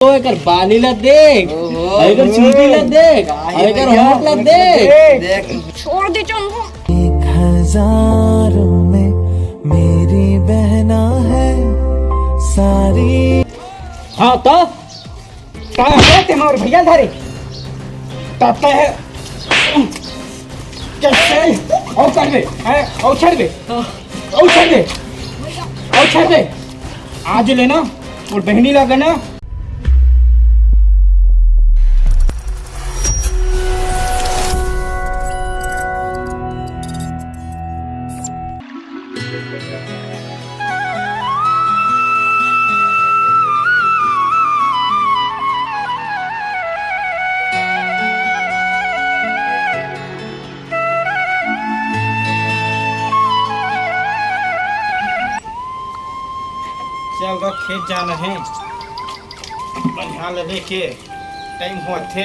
तो एकर बाली ला देख, एकर चूड़ी ला देख, एकर होंठ ला देख। छोड़ दे चंदू। 1000 में मेरी बहना है सारी। हाँ तो और भैया धरे तब है कैसे और कर दे और छड़ दे और छड़ दे और छड़ दे। आज लेना और बहनी लगा ना। चल तो खेत जाना है बढ़िया लेके टाइम हुआ थे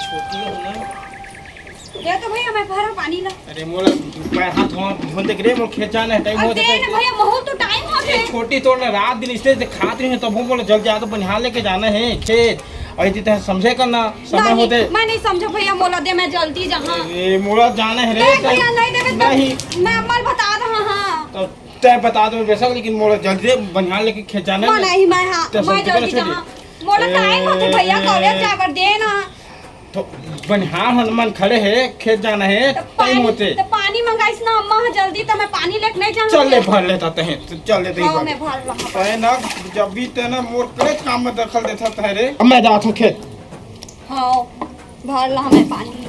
छोटी हो ना। दे तो भैया मैं भरा पानी ला। अरे मोला पैर हाथ धो देख रे मोल खेत जाना है टाइम हुआ दे ना भैया बहुत तो टाइम हो गया। छोटी तो ना रात दिन इसलिए खाते हैं तब बोले जल्द जा तो बढ़िया लेके जाना है खेत और इतने समझे करना समय होते। मैं नहीं समझा भैया मोला दे मैं जल्दी जहाँ मोला जाना है रे भैया नहीं दे नहीं मैं अम्मा बता रहा हाँ तो तय बता दो बेशक लेकिन मोला जल्दी बढ़िया लेके खेत जाना है। नहीं मैं हाँ मैं जल्दी जहाँ मोला टाइम होते भैया कॉलेज जाकर देना तो बढ़िया हनुमान खड़े है खेत जाना है टाइम होते तो पानी मंगाइस ना अम्मा जल्दी तो मैं पानी लेके नहीं जाऊँ। चल ले भर लेता हैं तो चल लेते हाँ मैं भर लूँगा। है ना जब भी ते ना मोर करे काम में दखल देता है रे। अब मैं जाता हूँ खेत। हाँ भर ला मैं पानी।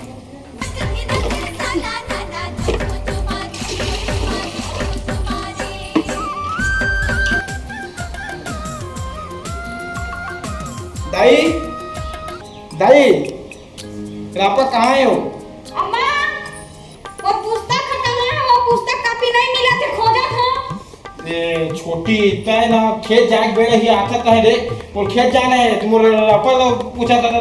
दाई दाई रापा कहाँ है हो? अम्मा वो पुस्तक खत्म है वो पुस्तक कापी नहीं मिला थे खोजा था। ये छोटी तय ना खेत जाके बेड़े ही आता है रे और खेत जाना है तुम रापा लोग पूछा था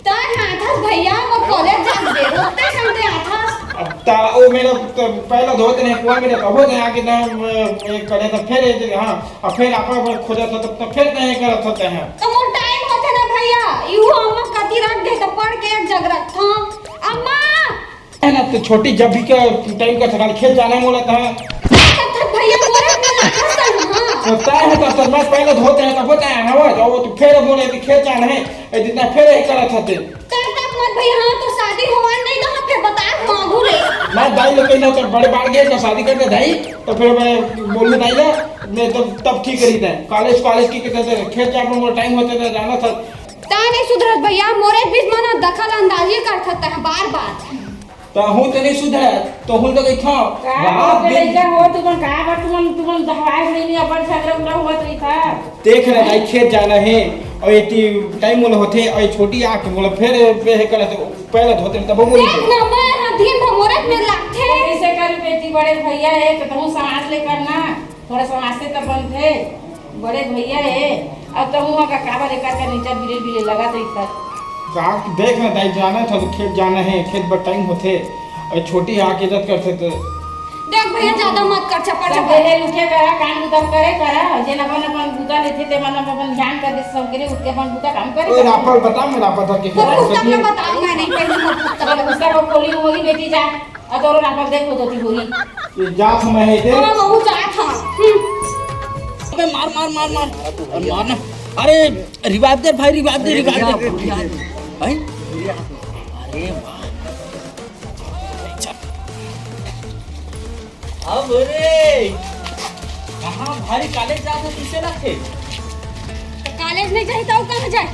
तार आथा भैया वो कॉलेज जा दे रोते समझे आथा। अब ता वो मेरा पहला धोते नहीं कुआ मेरे कबो नहीं आके ना एक करे तो फिर हाँ और फिर आपा खोजा था तब फिर नहीं करत होते हैं। तो मोर टाइम होते ना भैया यू अम्मा कति रख दे तो पढ़ के एक जग रखा अम्मा है ना तो छोटी जब भी का टाइम का थकान खेत जाने मोला था भैया मोरे में लागत हां होता है तो मैं पहले धोते हैं तब होता है हवा जाओ तो फिर बोले कि खेत जाना है जितना फिर ही करत होते तब मत भैया हां तो शादी हुआ नहीं ना फिर बता मांगू रे मैं दाई लोग कहना तो बड़े बाढ़ गए तो शादी करके दाई तो फिर मैं बोलूं दाई ना मैं तब ठीक करी था कॉलेज की कहते थे खेत जाने में टाइम होते थे जाना था ता नहीं सुधरत भैया मोरे बीच में ना दखल अंदाजी कर सकता है बार तो हूं तो नहीं सुधर तो हूं तो कहीं था रात दिन हो तुमन का बात तुमन दवाई नहीं अपन सगरा पूरा हुआ तो था देख रहे दाई खेत जाना है और इतनी टाइम मोल होते और छोटी आके बोला फिर पे करे तो पहले धोते तब बोली देख ना मैं हां दिन भर मोरे में लागथे कैसे कर बेटी बड़े भैया है तो तुम समाज ले करना थोड़ा समाज से तो बनते बड़े भैया है अब तो हुआ का काबा लेकर के नीचे बिले लगा तो इतना देख ना दाई जाना था तो खेत जाना है खेत पर टाइम होते और छोटी आके इज्जत करते तो देख भैया ज्यादा मत कर चपड़ सब पहले उठे करा कान उतर करे करा जे अपन बुता लेते ते मन अपन ध्यान कर दे सब करे उठ के अपन बुता काम करे ओए रापा बता मैं रापा धर के वो पुस्तक में बता मैं नहीं पहले वो पुस्तक में उसका वो खोली होगी बेटी जा और तो रापा देखो तो होगी ये जात मैं है दे हां वो जा था अबे मार मारना। अरे रिवाइव दे भाई रिवाइव दे भाई। अरे वाह अब रे कहाँ भाई कॉलेज जाते किसे रखे कॉलेज नहीं जाई तो कहां जाई।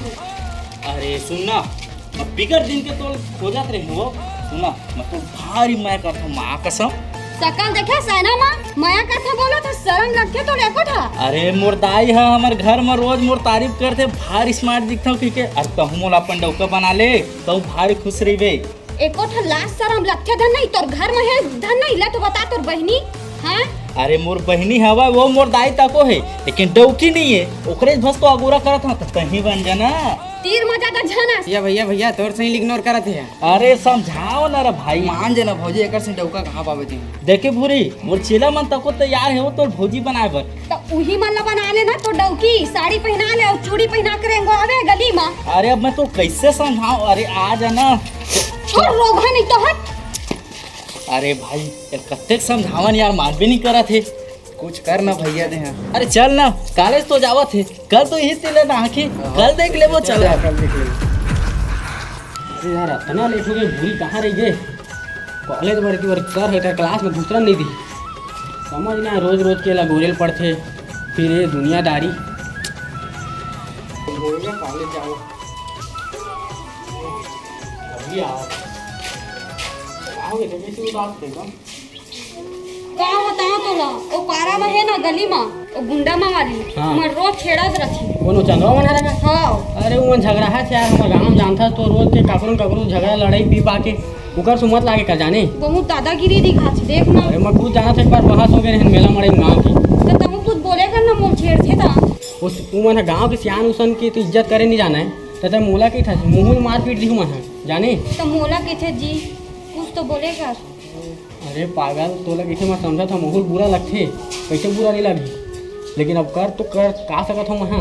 अरे सुनना अब बिगड़ दिन के तो खोजत रहे हो सुना मतलब भारी मैं करता माँ कसम सकल देखा सैना मां माया का था बोला तो शर्म लगते तो लेको था। अरे मोर दाई है हमारे घर में रोज मोर तारीफ करते भारी स्मार्ट दिखता हूँ क्योंकि अरे कहूँ मोला अपन डौका बना ले तो भारी खुश रही बे एको ठो लाश शर्म लगते धन नहीं तोर घर में है धन नहीं ले तो बता तोर बहनी हां अरे मोर बहनी हवा वो मोर दाई तको है, लेकिन डौकी नहीं है, ओकरे बस तो अगोरा करत हूँ तो कहीं बन जाना। तीर मजा तो झनस। भैया भैया तोर से इग्नोर करत है। अरे समझाओ ना रे भाई। मान जे ना भौजी एकर से डौका कहाँ पावे थे। देखे भूरी मोर चेला मन तको तैयार है वो तो भौजी बनाए बर। तो उही मन ला बना ले ना तो डौकी साड़ी पहना ले और चूड़ी पहना कर आवे गली में। अरे अब मैं तो कैसे समझाऊं, अरे आ जाना। छोड़ रोगा नहीं तो हट। अरे भाई यार कत्ते समझावन यार, मान भी नहीं करा थे। कुछ कर ना भैया दे। अरे चल ना, कॉलेज तो जावा थे, कल तो यही तिले ना आखी, कल देख ले वो चल। कल देख ले। अरे यार इतना लेट हो गए, भूरी कहाँ रह गए। कॉलेज भर की बार सर है क्लास में दूसरा नहीं दी, समझ ना रोज रोज के गोरेल पड़ते, फिर ये दुनियादारी। कॉलेज जाओ अभी आओ आओगे तो कैसे बात करेगा। का बताओ तो ला ओ पारा में है ना गली में ओ गुंडा मारी हाँ। मैं रोज छेड़त रही। कोनो चंद्रमा बना रहेगा। हाँ अरे वो झगड़ा है यार, हमारे गाँव में जानता तो रोज के ककरो झगड़ा लड़ाई पी पा के उकर सुमत लागे कर जाने। बहुत दादागिरी दिखा छी देख ना। अरे मैं खुद जाना था एक बार बहस हो गए रहन मेला मड़े गाँव की। तो तुम कुछ बोले कर ना मोल छेड़ थे ता। उस मन गाँव के सियान उसन की तो इज्जत करे नहीं जाना है, तो मोला की था मुँह में मार पीट दी मन जाने। तो मोला के थे जी कुछ तो बोले कर। अरे पागल तो लगे थे, मैं समझा था बहुत बुरा लगते, कैसे बुरा नहीं लगी, लेकिन अब कर तो कर का सकत हूँ वहाँ।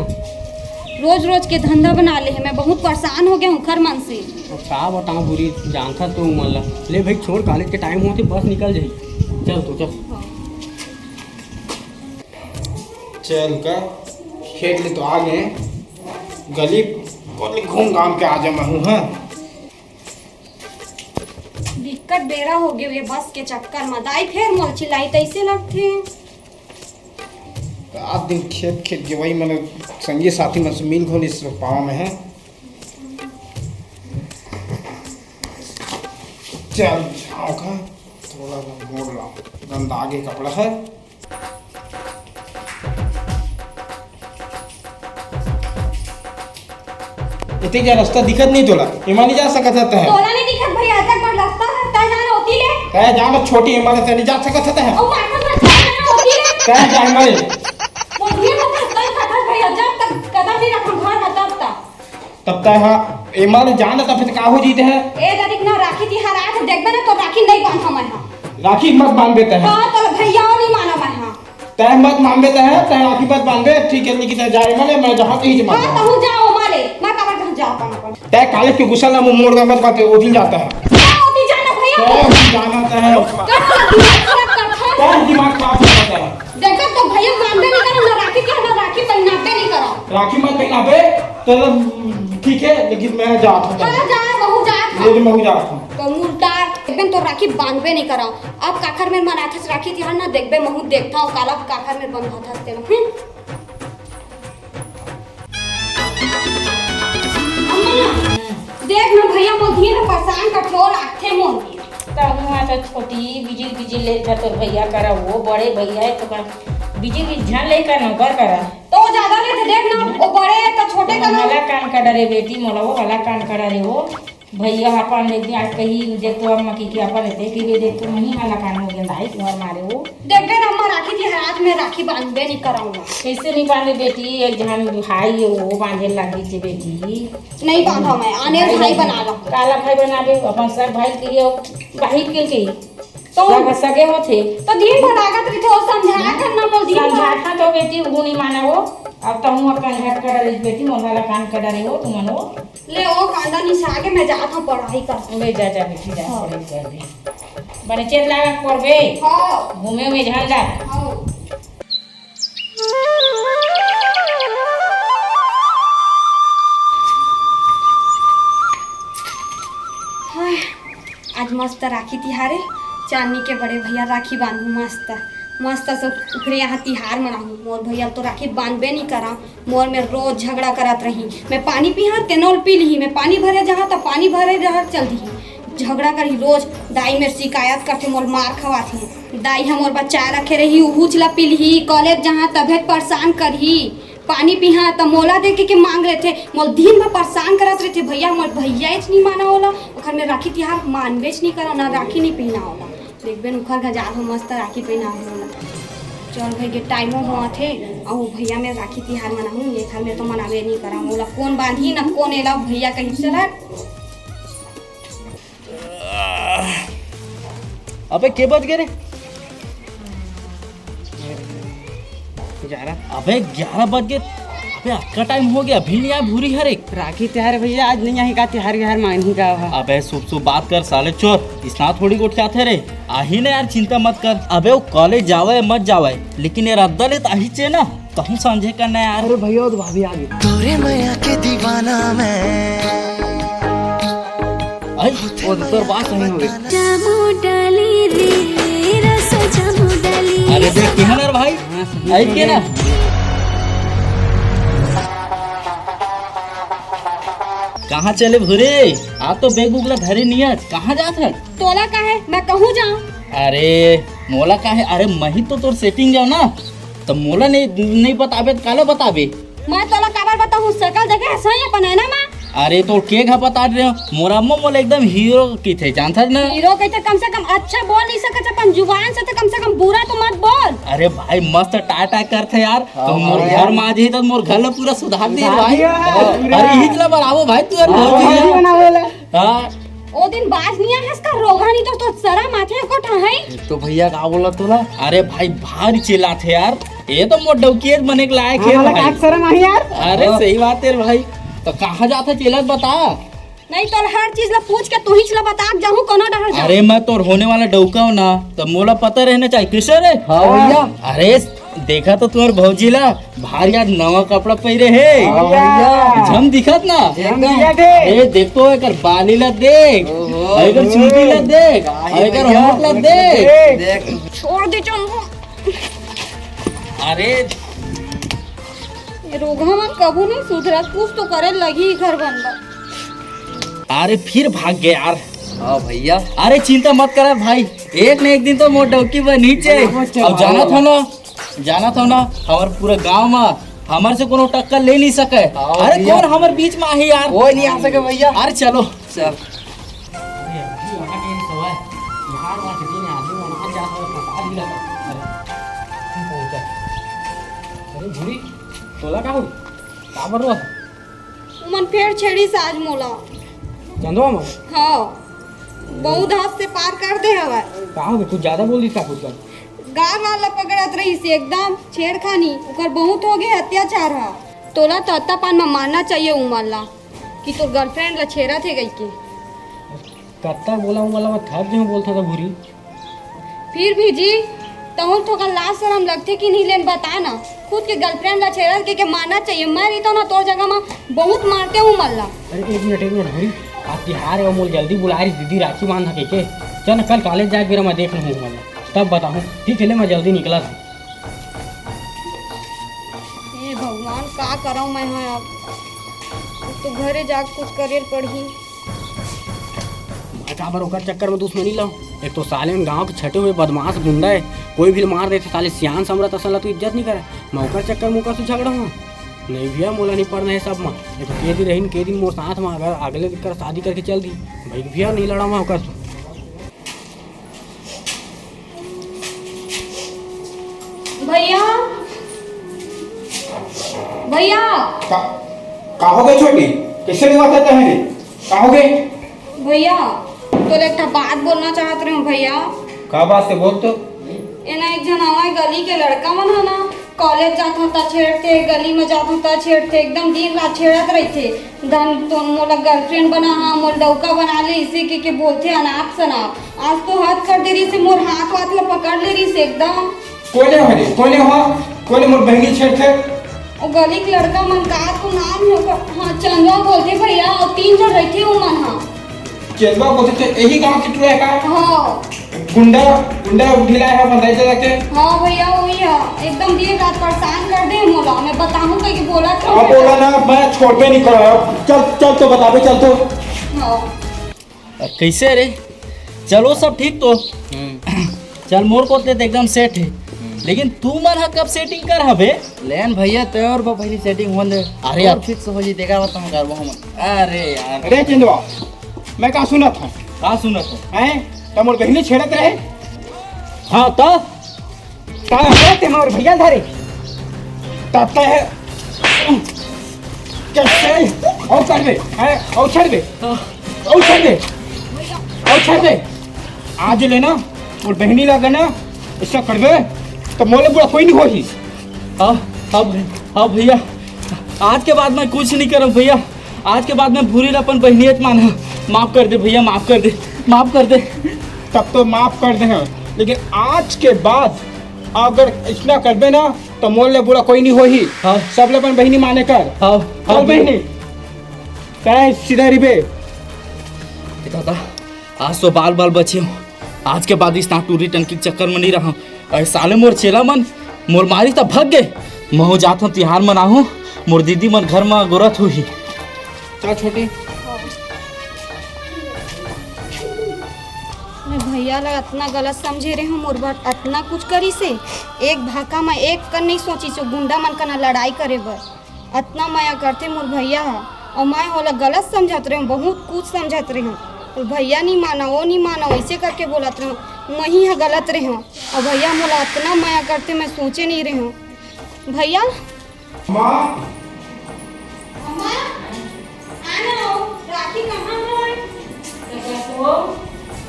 रोज रोज के धंधा बना ले है, मैं बहुत परेशान हो गया हूँ खर मन से। अब का बताऊँ बुरी जानता तो मन ला। ले भाई छोड़, कॉलेज के टाइम होते बस निकल जाई। चल तो चल चल का खेत ले तो आ गए, गली बोले घूम घाम के आ जा मैं हूँ। हाँ दिक्कत बेरा हो गया ये बस के चक्कर में। दाई फिर मोल चिल्लाई तैसे लगते। रात दिन खेत खेत के वही मैंने संगी साथी में से मिल खोली इस पावा में है। चल जाओ का थोड़ा सा मोड़ लाओ, गंदा आगे कपड़ा है। इतनी क्या रास्ता दिखत नहीं तोला, इमा नहीं जा सकत है। तोला नहीं दिखत भैया तक पर रास्ता है ता जाना होती ले। कह जा मैं छोटी इमा से नहीं जा सकत है। ओ मार मत जाना होती ले। कह जा मैं वो भी मत कर खतर भैया जब तक कदम नहीं रखूं घर में तब तक हाँ इमा ने जाना तब फिर का हो जीते हैं। ए दरिक ना राखी थी हर आज देखबे ना तो राखी नहीं बांधा मैं। हां राखी मत बांध देते हैं। हां तो भैया नहीं माना मैं। हां तय मत मान देते हैं, तय राखी मत बांधे ठीक है, लेकिन जाए मैं जहाँ कहीं हां जमा तो जाओ मारे मैं कबर कहां जा पाना। तय कॉलेज के गुस्सा ना मुंह मोड़ का मत बात, वो दिन जाता है। होती जाना भैया तय जाना है, तय दिमाग खराब करता है। देखो तो भैया मानबे नहीं करो ना राखी के ना राखी पहनाबे नहीं करो। राखी मत पहना बे तो ठीक है, लेकिन मैं जाता हूँ। हां जा बहु जा लेकिन मैं जाता हूँ। कमूरदार एकदम तो राखी बांधबे नहीं करो। अब काखर में मनाथस राखी थी ना देखबे महू देखता हूं काला काखर में बंधा था तेरे। देख ना भैया मोदी ने परेशान कठोर आथे मोदी तब वहाँ तो छोटी बिजिल ले था तो भैया करा, वो बड़े भैया है तो बिजिल झन ले कर नौकर करा तो ज्यादा नहीं थे। देख ना वो बड़े है तो छोटे का ना मला कान का डरे बेटी मोला वो वाला कान का डरे हो भैया अपन एक दिन आज कही देख तो अब मकी के अपन लेते कि वे देख तो नहीं वाला कान हो गया भाई तुम्हार मारे हो। देख ना अम्मा राखी थी हाथ में राखी बांधबे नहीं कराऊंगा। कैसे नहीं बांधे बेटी, एक जहां भाई है वो बांधे लगी थी बेटी। नहीं बांधा मैं आने भाई बना लो। काला भाई बना दे अपन सब भाई के लिए भाई के तो सब सगे होते तो दिन भर लागत रही तो समझाया करना मोदी समझाता तो बेटी गुनी माना वो। अब तो हूँ अपन हट कर रही बेटी मोर वाला कान कर रही हो तुम मनो ले ओ कांदा निशा के मैं जाता हूं पढ़ाई कर। ले जा जा बेटी जा पढ़ाई कर दे बने चेत लागा करबे। हां घूमे में झल जा। हां आज मस्त राखी तिहारे चांदनी के बड़े भैया राखी बांधू मस्त मस्त सब उखरे यहाँ तिहार मनाऊँ। मोर भैया तो राखी बांधबे नहीं करा, मोर में रोज झगड़ा करत रही। मैं पानी पीहा तेनोल पी ली, मैं पानी भरे जहाँ तो पानी भरे जहाँ चल दी झगड़ा करी रोज। दाई मेरे शिकायत करते मोर मार खवा थी। दाई हम मोर बच्चा रखे रही उहुचला पी ली, कॉलेज जहाँ तबियत परेशान करी। पानी पिहा तो मोला दे के मांग रहे थे, मोल दिन भर परेशान करत रहे थे। भैया मोर भैया नहीं माना होला ओखर में राखी तिहार मानबेच नहीं करा ना राखी नहीं पहना होला। देखबे उखर गजार हो मस्त राखी पहना होला। चल भाई के टाइमो हुआ थे और भैया में राखी तिहार मनाऊँ ये घर में तो मनावे नहीं करा मोला कौन बांधी ना कौन एला भैया कहीं चला। अबे के बज गए रे? 11 अबे 11 बज गए। अबे आपका टाइम हो गया अभी नहीं आया भूरी हरे। राखी त्योहार है भैया, आज नहीं आई का त्योहार व्योहार मानी का है। अबे शुभ शुभ बात कर साले चोर, इतना थोड़ी उठ के आते रे। आही ने यार चिंता मत कर। अबे वो कॉलेज जावे मत जावे लेकिन ये रद्दा ले तो आही चे ना कहूँ समझे करना यार। अरे भैया तो भाभी आ गई। तोरे मैया के दीवाना मैं आई वो तो तोर बात सही हो गई। अरे देख के ना भाई आई के ना। कहाँ चले भूरे? आप तो बैग बुगला धरे नहीं है, कहाँ जात है? तोला का है मैं कहूँ जाऊँ? अरे मोला का है? अरे मही तो तोर सेटिंग जाओ ना तो मोला नहीं बताबे तो काला बताबे। मैं तोला काबर बताऊँ शकल देखे सही अपन है ना माँ। अरे तो के घा बता रहे हो मोरा अम्मा मोला एकदम हीरो की थे जानता ना। हीरो कहते कम से कम अच्छा बोल नहीं सकत अपन जुबान से तो कम से कम बुरा तो मत बोल। अरे भाई मस्त टाटा करते यार तो मोर घर में आज ही तो मोर घर ला पूरा सुधार दे भाई। अरे हिजला बनावो भाई तू यार। हां ओ दिन बाज निया है इसका रोगानी तो सरा माथे को ठहई। तो भैया का बोला तोला? अरे भाई भारी चिल्ला थे यार, ये तो मोर डौकियत बने के लायक है भाई। शर्म आई यार। अरे सही बात है भाई। तो कहाँ जाता चिल्ला बता। नहीं तो हर चीज ला पूछ के तू ही चला बता जाऊँ कोनो डर जा। अरे मैं तो होने वाला डौका हूँ ना तो मोला पता रहना चाहिए किसे रे। हाँ भैया। अरे देखा तो तुम्हारे भौजी ला भारी आज नवा कपड़ा पहरे है झम दिखत ना। ए देख तो एकर बाली ला देख, एकर चूड़ी ला देख, एकर होंठ ला देख। छोड़ दे चंदू। अरे ये रोगा मन कबू नहीं सुधरा, कुछ तो करे लगी घर बनवा। अरे फिर भाग गए यार। हाँ भैया। अरे चिंता मत कर भाई, एक न एक दिन तो मोर डौकी बन नीचे। अब जाना था ना हमारे पूरे गांव में हमारे से कोनो टक्कर ले नहीं सके। अरे कौन हमारे बीच में आहे यार? वो नहीं आ सके भैया। अरे चलो चल। तोला का हो का बरवा मन फेर छेड़ी साज मोला। चंदवा में हाँ बहुत हाथ से पार कर दे हवा। का हो कुछ ज्यादा बोल दी का कुछ कर। गार वाला पकड़त रही से एकदम छेड़खानी ओकर बहुत हो गए अत्याचार है। तोला तो अत्तापान में मानना चाहिए उमरला कि तोर गर्लफ्रेंड ला छेड़ा थे गई के। कत्ता बोला हूँ वाला मैं थक जो बोलता था भूरी। फिर भी जी तहु तो का लाज शर्म लगते कि नहीं लेन बता ना खुद के गर्लफ्रेंड ला छेड़ा के मानना चाहिए। मैं रही तो ना तोर जगह में बहुत मारते हूँ मल्ला। अरे एक मिनट भूरी आज तिहार है मोल जल्दी बुला रही दीदी राखी बांध के चल कल कॉलेज जाके फिर मैं देख लूँ मतलब तब बताऊँ। ठीक है ले मैं जल्दी निकला था। ये भगवान का कराऊँ मैं हाँ अब तो घरे जाके कुछ करेल पड़ी। बराबर ओकर चक्कर में दुश्मनी लाओ। एक तो साले में गांव के छटे हुए बदमाश गुंडा है, कोई भी मार देते साले सियान समरत असला तो इज्जत नहीं करे। मैं ओकर चक्कर में से झगड़ा हुआ नहीं भैया मोला नहीं पड़ना है सब में। एक के दिन रही के दिन मोर साथ में अगर अगले कर शादी करके चल दी भाई भैया नहीं लड़ा मैं ओकर। भैया भैया का हो गए छोटी? कैसे नहीं बात है? का हो गए? भैया तो एक बात बोलना चाहत रहे हूँ भैया। का बात से बोल तो। एना एक जन हमारे गली के लड़का मन है ना कॉलेज जाता था छेड़ते, गली में जाता था छेड़ते, एकदम दिन रात छेड़त रहते। धन तो मोला गर्लफ्रेंड बना हाँ मोर डौका बना ले इसी के बोलते अनाप शनाप। आज तो हाथ कर दे रही से मोर हाथ वाथ ला पकड़ ले रही से एकदम। कोई मोर बहनी छेड़ते। वो गली के लड़का मन का तो नाम होगा हाँ चंदवा बोलते भैया और 3 जन रहते हो मन हाँ। चंदवा बोलते थे यही गांव की टूर है का? हाँ गुंडा ढीला है बंदाई जाके। हाँ भैया वही है एकदम दिन रात परेशान कर दे मोला। मैं बताऊँ कि बोला तो अब बोला ना मैं छोड़बे नहीं करो। चल तो बता बे चल तो। हाँ कैसे रे? चलो सब ठीक तो चल मोर को एकदम सेट है लेकिन तू मन कब सेटिंग कर हबे? लेन भैया तोर बा पहली सेटिंग होन दे। अरे यार फिक्स हो जी देखा बता हम करबो हम। अरे यार अरे चंदवा मैं का सुनत हूँ का सुनत हैं तो मोर बहनी छेड़त रहे। हाँ तो कहाँ है ते मोर भैया धारे ताता है कैसे और कर दे है और छड़ दे और छड़ दे और छड़ दे आज लेना और बहनी लगा ना ऐसा कर दे तो मोले बुरा कोई नहीं होगी। हाँ भैया, आज के बाद मैं कुछ नहीं करूँ भैया। आज के बाद मैं भूरी अपन बहनियत माना। माफ कर दे भैया, माफ कर दे, माफ कर दे। तब तो माफ कर दे, लेकिन आज के बाद अगर इतना कर दे ना तो मोले बुरा कोई नहीं होगी। हाँ। सब लोग बहनी माने कर। हाँ चल बहनी काय सीधा रिबे। दादा आज तो बाल बाल बचे हूँ। आज के बाद इस टूरी टंकी के चक्कर में नहीं रहा हूँ। अरे साले मोर चेला मन मोर मारी तब भग गए। मैं जाता हूँ तिहार मनाहूँ। मोर दीदी मन घर में गोरत हुई। चल छोटी मैं भैया लगा इतना गलत समझे रहे हूँ मोर बात इतना कुछ करी से एक भाका में एक कर नहीं सोची सो गुंडा मन का ना लड़ाई करे बर इतना माया करते मोर भैया है और मैं होला गलत समझत रहे हूँ, बहुत कुछ समझत रहे हूँ। तो भैया नहीं माना, वो नहीं माना, वैसे करके बोलत रहे हूँ। मैं ही गलत रहे हूँ और भैया मोला इतना माया करते मैं सोचे नहीं रहे हूँ। भैया राखी कहाँ है?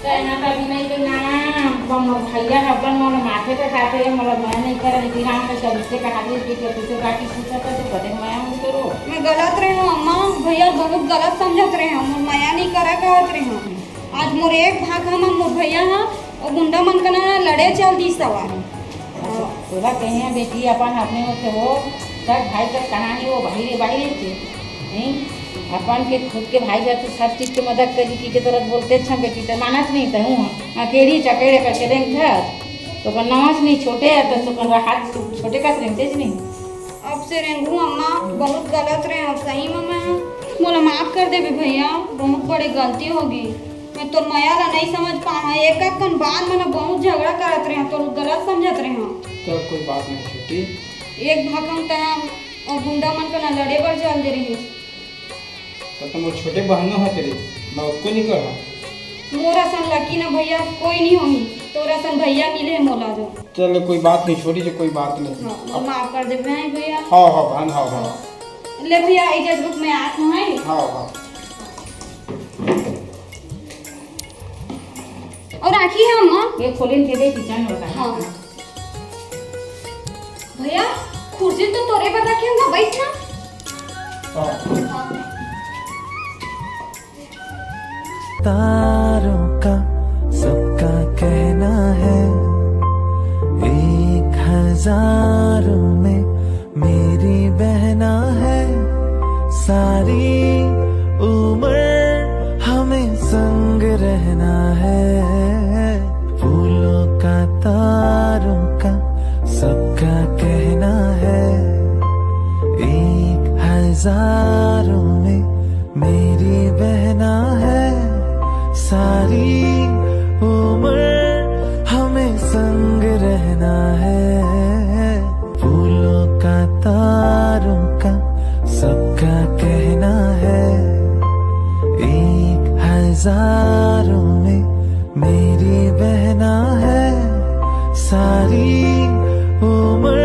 कहना कभी नहीं करना भैया अपन मोर माथे पे खाते हैं मोला मैं नहीं कर लेकिन हम का सबसे कहा दे कि तुझसे बाकी पूछा था तो पता मैं हम करो मैं गलत रही हूँ अम्मा। भैया बहुत गलत समझत रहे हैं। मोर माया नहीं करा कहत रहे हैं। आज मोर एक भाग हम मोर भैया हाँ और गुंडा मन का ना लड़े चल दी सवार। ओला कहे बेटी अपन अपने से हो सब भाई का कहानी वो बाहर बाहर थे नहीं अपन के खुद के भाई जाते हर चीज़ की मदद करी की के तरह बोलते अच्छा बेटी तो मानत नहीं तो हूँ अकेली चकेड़े करके रेंग था तो कन नवाज नहीं छोटे है तो कन हाथ छोटे का रेंगते नहीं। अब से रेंगू अम्मा बहुत गलत रहे हैं। सही में मैं मोला माफ कर दे भैया, बहुत बड़ी गलती होगी। मैं तो माया ला नहीं समझ पाया। एक एक कन बाद में बहुत झगड़ा करत रहे तो गलत समझत रहे हैं। चल कोई बात नहीं छोटी। एक भागम तयाम और गुंडा मन का ना लड़े पर चल दे रही। तो तुम वो छोटे बहनों है तेरी, मैं उसको नहीं कर मोरा सन लकी ना भैया कोई नहीं होगी। तोरा सन भैया मिले मोला जो। चल कोई बात नहीं छोटी से कोई बात नहीं। हाँ, माफ कर दे भैया। हाँ हाँ बहन हाँ हाँ ले भैया इजाजत रुक मैं आत हूँ। हाँ हाँ और राखी है अम्मा। ये खोलिन के दे किचन होता हाँ भैया कुर्सी तो तोरे पर रखे होगा, बैठना। तारों का सबका कहना है 1000 में मेरी बहना है। सारी उम्र हमें संग रहना है। फूलों का तारों का सबका कहना है 1000 में मेरी बहना है। सारी उम्र हमें संग रहना है। फूलों का तारों का सबका कहना है 1000 में मेरी बहना है। सारी उम्र